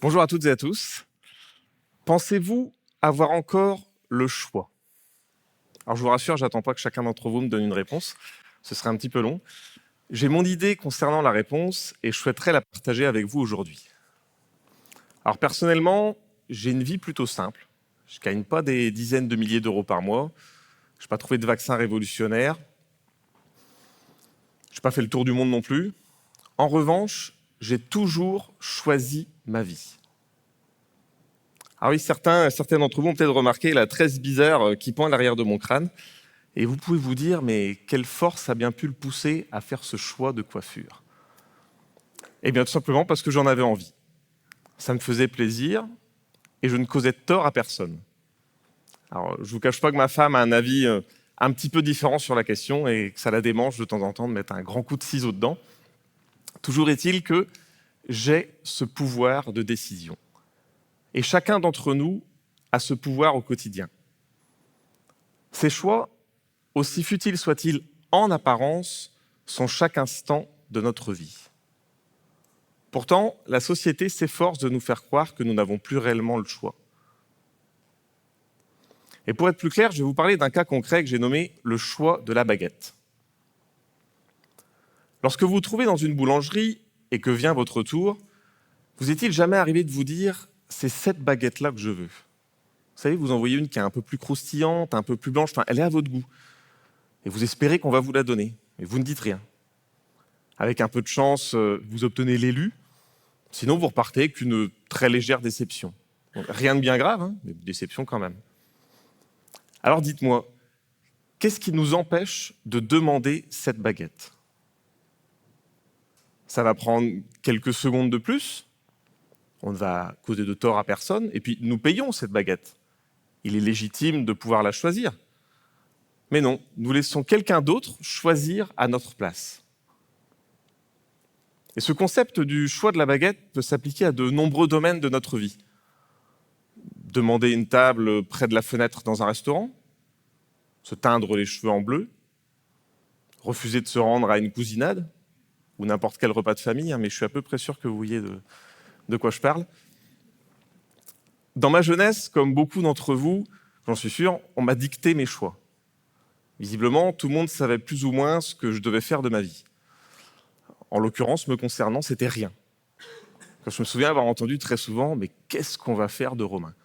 Bonjour à toutes et à tous. Pensez-vous avoir encore le choix? Alors je vous rassure, j'attends pas que chacun d'entre vous me donne une réponse. Ce serait un petit peu long. J'ai mon idée concernant la réponse et je souhaiterais la partager avec vous aujourd'hui. Alors personnellement, j'ai une vie plutôt simple. Je ne gagne pas des dizaines de milliers d'euros par mois. Je n'ai pas trouvé de vaccin révolutionnaire. Je n'ai pas fait le tour du monde non plus. En revanche, j'ai toujours choisi ma vie. Ah oui, certains d'entre vous ont peut-être remarqué la tresse bizarre qui pend à l'arrière de mon crâne. Et vous pouvez vous dire, mais quelle force a bien pu le pousser à faire ce choix de coiffure? Eh bien, tout simplement parce que j'en avais envie. Ça me faisait plaisir et je ne causais de tort à personne. Alors, je ne vous cache pas que ma femme a un avis un petit peu différent sur la question et que ça la démange de temps en temps de mettre un grand coup de ciseau dedans. Toujours est-il que j'ai ce pouvoir de décision. Et chacun d'entre nous a ce pouvoir au quotidien. Ces choix, aussi futiles soient-ils en apparence, sont chaque instant de notre vie. Pourtant, la société s'efforce de nous faire croire que nous n'avons plus réellement le choix. Et pour être plus clair, je vais vous parler d'un cas concret que j'ai nommé le choix de la baguette. Lorsque vous vous trouvez dans une boulangerie et que vient votre tour, vous est-il jamais arrivé de vous dire « c'est cette baguette-là que je veux ». Vous savez, vous en voyez une qui est un peu plus croustillante, un peu plus blanche, enfin, elle est à votre goût. Et vous espérez qu'on va vous la donner, mais vous ne dites rien. Avec un peu de chance, vous obtenez l'élu, sinon vous repartez avec une très légère déception. Donc, rien de bien grave, hein, mais déception quand même. Alors dites-moi, qu'est-ce qui nous empêche de demander cette baguette? Ça va prendre quelques secondes de plus, on ne va causer de tort à personne, et puis nous payons cette baguette. Il est légitime de pouvoir la choisir. Mais non, nous laissons quelqu'un d'autre choisir à notre place. Et ce concept du choix de la baguette peut s'appliquer à de nombreux domaines de notre vie. Demander une table près de la fenêtre dans un restaurant, se teindre les cheveux en bleu, refuser de se rendre à une cousinade, ou n'importe quel repas de famille, hein, mais je suis à peu près sûr que vous voyez de quoi je parle. Dans ma jeunesse, comme beaucoup d'entre vous, j'en suis sûr, on m'a dicté mes choix. Visiblement, tout le monde savait plus ou moins ce que je devais faire de ma vie. En l'occurrence, me concernant, c'était rien. Je me souviens avoir entendu très souvent « mais qu'est-ce qu'on va faire de Romain ?»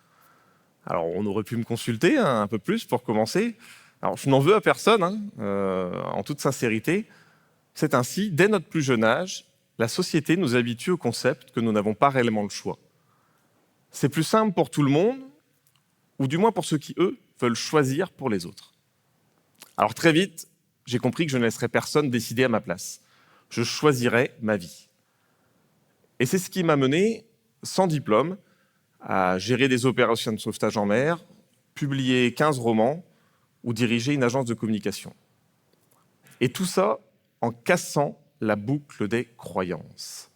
Alors, on aurait pu me consulter un peu plus pour commencer. Alors, je n'en veux à personne, en toute sincérité. C'est ainsi, dès notre plus jeune âge, la société nous habitue au concept que nous n'avons pas réellement le choix. C'est plus simple pour tout le monde, ou du moins pour ceux qui, eux, veulent choisir pour les autres. Alors très vite, j'ai compris que je ne laisserais personne décider à ma place. Je choisirais ma vie. Et c'est ce qui m'a mené, sans diplôme, à gérer des opérations de sauvetage en mer, publier 15 romans ou diriger une agence de communication. Et tout ça en cassant la boucle des croyances.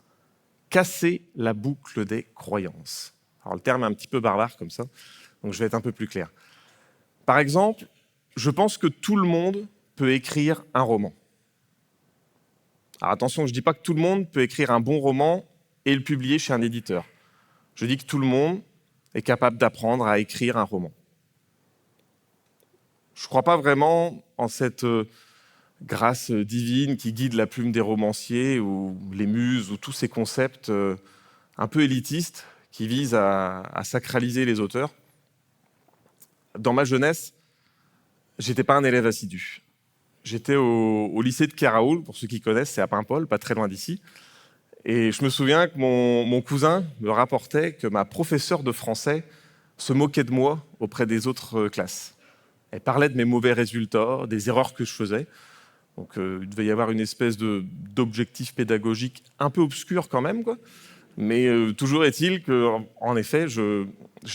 Casser la boucle des croyances. Alors le terme est un petit peu barbare comme ça, donc je vais être un peu plus clair. Par exemple, je pense que tout le monde peut écrire un roman. Alors attention, je ne dis pas que tout le monde peut écrire un bon roman et le publier chez un éditeur. Je dis que tout le monde est capable d'apprendre à écrire un roman. Je ne crois pas vraiment en cette grâce divine qui guide la plume des romanciers ou les muses ou tous ces concepts un peu élitistes qui visent à sacraliser les auteurs. Dans ma jeunesse, j'étais pas un élève assidu. J'étais au lycée de Keraoul, pour ceux qui connaissent, c'est à Paimpol, pas très loin d'ici. Et je me souviens que mon cousin me rapportait que ma professeure de français se moquait de moi auprès des autres classes. Elle parlait de mes mauvais résultats, des erreurs que je faisais. Donc il devait y avoir une espèce d'objectif pédagogique un peu obscur quand même, quoi. Mais toujours est-il qu'en effet, je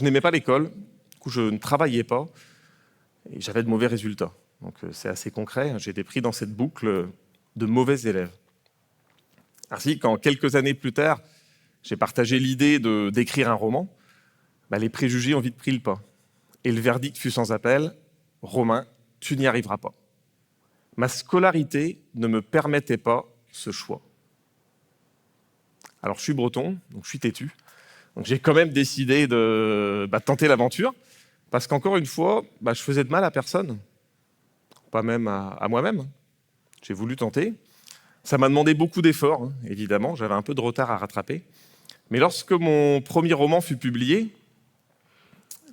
n'aimais pas l'école, du coup je ne travaillais pas et j'avais de mauvais résultats. Donc c'est assez concret, j'ai été pris dans cette boucle de mauvais élèves. Ainsi, quand quelques années plus tard, j'ai partagé l'idée d'écrire un roman, les préjugés ont vite pris le pas. Et le verdict fut sans appel, « Romain, tu n'y arriveras pas ». Ma scolarité ne me permettait pas ce choix. Alors je suis breton, donc je suis têtu. Donc j'ai quand même décidé de tenter l'aventure, parce qu'encore une fois, je faisais de mal à personne, pas même à moi-même. J'ai voulu tenter. Ça m'a demandé beaucoup d'efforts, hein, évidemment, j'avais un peu de retard à rattraper. Mais lorsque mon premier roman fut publié,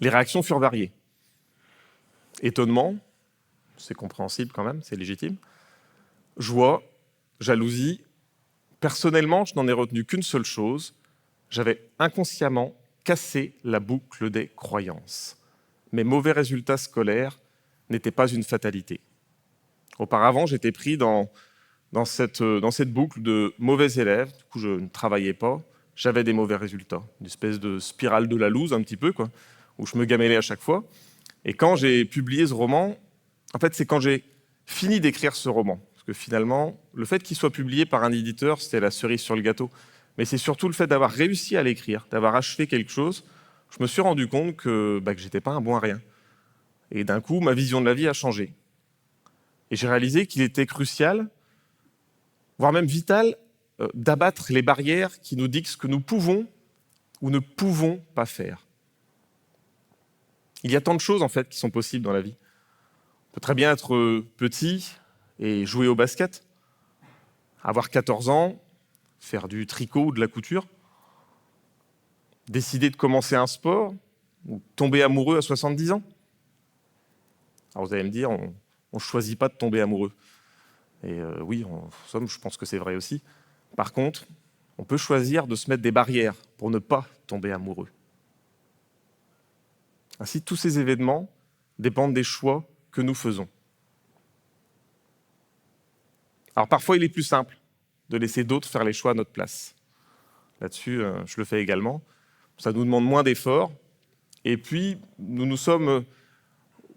les réactions furent variées. Étonnement, c'est compréhensible quand même, c'est légitime. Joie, jalousie. Personnellement, je n'en ai retenu qu'une seule chose. J'avais inconsciemment cassé la boucle des croyances. Mes mauvais résultats scolaires n'étaient pas une fatalité. Auparavant, j'étais pris dans cette boucle de mauvais élèves. Du coup, je ne travaillais pas. J'avais des mauvais résultats. Une espèce de spirale de la loose, un petit peu, quoi, où je me gamellais à chaque fois. Et quand j'ai publié ce roman, en fait, c'est quand j'ai fini d'écrire ce roman. Parce que finalement, le fait qu'il soit publié par un éditeur, c'était la cerise sur le gâteau. Mais c'est surtout le fait d'avoir réussi à l'écrire, d'avoir achevé quelque chose. Je me suis rendu compte que j'étais pas un bon à rien. Et d'un coup, ma vision de la vie a changé. Et j'ai réalisé qu'il était crucial, voire même vital, d'abattre les barrières qui nous dictent ce que nous pouvons ou ne pouvons pas faire. Il y a tant de choses en fait qui sont possibles dans la vie. On peut très bien être petit et jouer au basket, avoir 14 ans, faire du tricot ou de la couture, décider de commencer un sport ou tomber amoureux à 70 ans. Alors vous allez me dire, on ne choisit pas de tomber amoureux. Et oui, en somme, je pense que c'est vrai aussi. Par contre, on peut choisir de se mettre des barrières pour ne pas tomber amoureux. Ainsi, tous ces événements dépendent des choix que nous faisons. Alors parfois, il est plus simple de laisser d'autres faire les choix à notre place. Là-dessus, je le fais également. Ça nous demande moins d'efforts. Et puis, nous nous sommes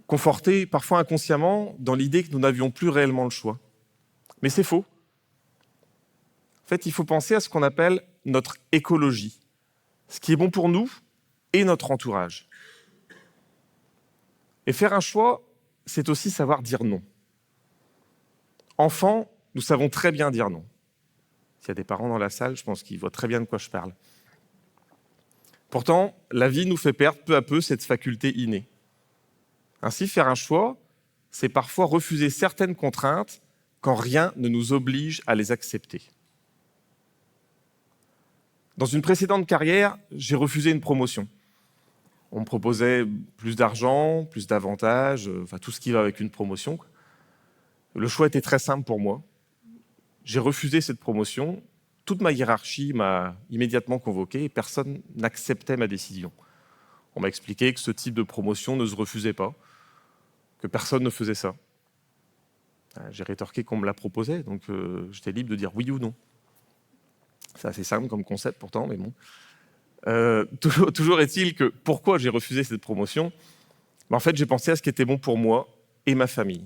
confortés, parfois inconsciemment, dans l'idée que nous n'avions plus réellement le choix. Mais c'est faux. En fait, il faut penser à ce qu'on appelle notre écologie, ce qui est bon pour nous et notre entourage. Et faire un choix, c'est aussi savoir dire non. Enfant, nous savons très bien dire non. S'il y a des parents dans la salle, je pense qu'ils voient très bien de quoi je parle. Pourtant, la vie nous fait perdre peu à peu cette faculté innée. Ainsi, faire un choix, c'est parfois refuser certaines contraintes quand rien ne nous oblige à les accepter. Dans une précédente carrière, j'ai refusé une promotion. On me proposait plus d'argent, plus d'avantages, tout ce qui va avec une promotion. Le choix était très simple pour moi. J'ai refusé cette promotion. Toute ma hiérarchie m'a immédiatement convoqué et personne n'acceptait ma décision. On m'a expliqué que ce type de promotion ne se refusait pas, que personne ne faisait ça. J'ai rétorqué qu'on me la proposait, donc j'étais libre de dire oui ou non. C'est assez simple comme concept pourtant, mais bon. Toujours est-il que pourquoi j'ai refusé cette promotion ? En fait, j'ai pensé à ce qui était bon pour moi et ma famille.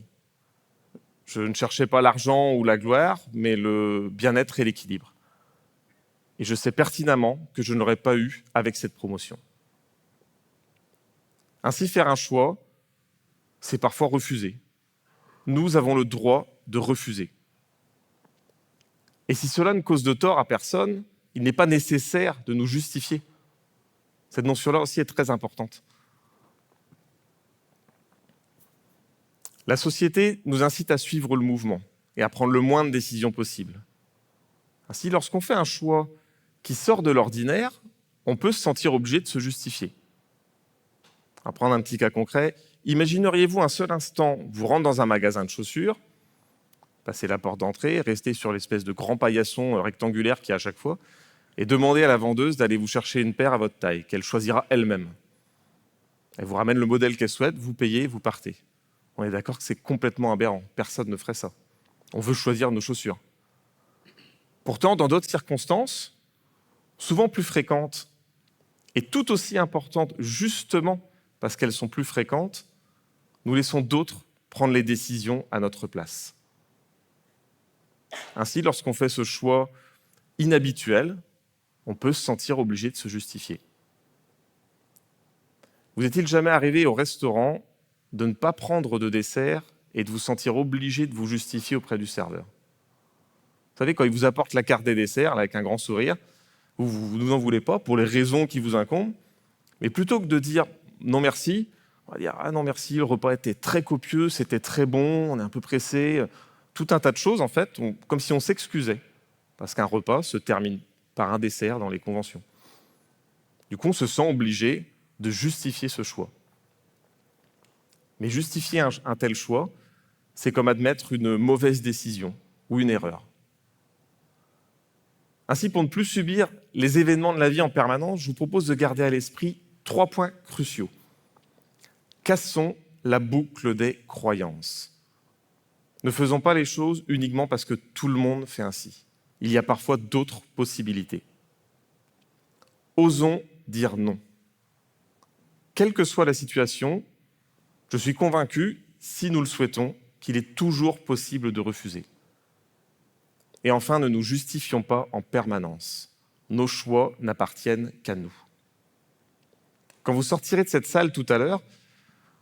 Je ne cherchais pas l'argent ou la gloire, mais le bien-être et l'équilibre. Et je sais pertinemment que je n'aurais pas eu avec cette promotion. Ainsi, faire un choix, c'est parfois refuser. Nous avons le droit de refuser. Et si cela ne cause de tort à personne, il n'est pas nécessaire de nous justifier. Cette notion-là aussi est très importante. La société nous incite à suivre le mouvement et à prendre le moins de décisions possible. Ainsi, lorsqu'on fait un choix qui sort de l'ordinaire, on peut se sentir obligé de se justifier. On va prendre un petit cas concret. Imagineriez-vous un seul instant vous rendre dans un magasin de chaussures, passer la porte d'entrée, rester sur l'espèce de grand paillasson rectangulaire qu'il y a à chaque fois, et demander à la vendeuse d'aller vous chercher une paire à votre taille, qu'elle choisira elle-même. Elle vous ramène le modèle qu'elle souhaite, vous payez, vous partez. On est d'accord que c'est complètement aberrant. Personne ne ferait ça. On veut choisir nos chaussures. Pourtant, dans d'autres circonstances, souvent plus fréquentes, et tout aussi importantes justement parce qu'elles sont plus fréquentes, nous laissons d'autres prendre les décisions à notre place. Ainsi, lorsqu'on fait ce choix inhabituel, on peut se sentir obligé de se justifier. Vous est-il jamais arrivé au restaurant de ne pas prendre de dessert et de vous sentir obligé de vous justifier auprès du serveur ? Vous savez, quand il vous apporte la carte des desserts, là, avec un grand sourire, vous ne nous en voulez pas pour les raisons qui vous incombent, mais plutôt que de dire non merci, on va dire ah non merci, le repas était très copieux, c'était très bon, on est un peu pressé, tout un tas de choses en fait, comme si on s'excusait, parce qu'un repas se termine par un dessert dans les conventions. Du coup, on se sent obligé de justifier ce choix. Mais justifier un tel choix, c'est comme admettre une mauvaise décision ou une erreur. Ainsi, pour ne plus subir les événements de la vie en permanence, je vous propose de garder à l'esprit 3 points cruciaux. Cassons la boucle des croyances. Ne faisons pas les choses uniquement parce que tout le monde fait ainsi. Il y a parfois d'autres possibilités. Osons dire non. Quelle que soit la situation, je suis convaincu, si nous le souhaitons, qu'il est toujours possible de refuser. Et enfin, ne nous justifions pas en permanence. Nos choix n'appartiennent qu'à nous. Quand vous sortirez de cette salle tout à l'heure,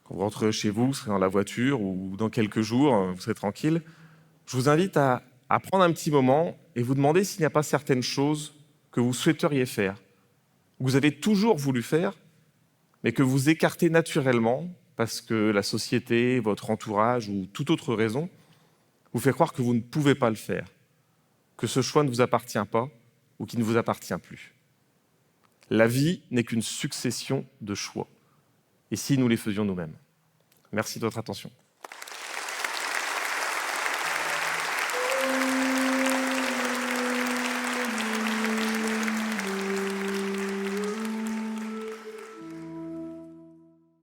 quand vous rentrerez chez vous, vous serez dans la voiture ou dans quelques jours, vous serez tranquille, je vous invite à prendre un petit moment et vous demander s'il n'y a pas certaines choses que vous souhaiteriez faire, que vous avez toujours voulu faire, mais que vous écartez naturellement parce que la société, votre entourage ou toute autre raison vous fait croire que vous ne pouvez pas le faire, que ce choix ne vous appartient pas ou qu'il ne vous appartient plus. La vie n'est qu'une succession de choix. Et si nous les faisions nous-mêmes ? Merci de votre attention.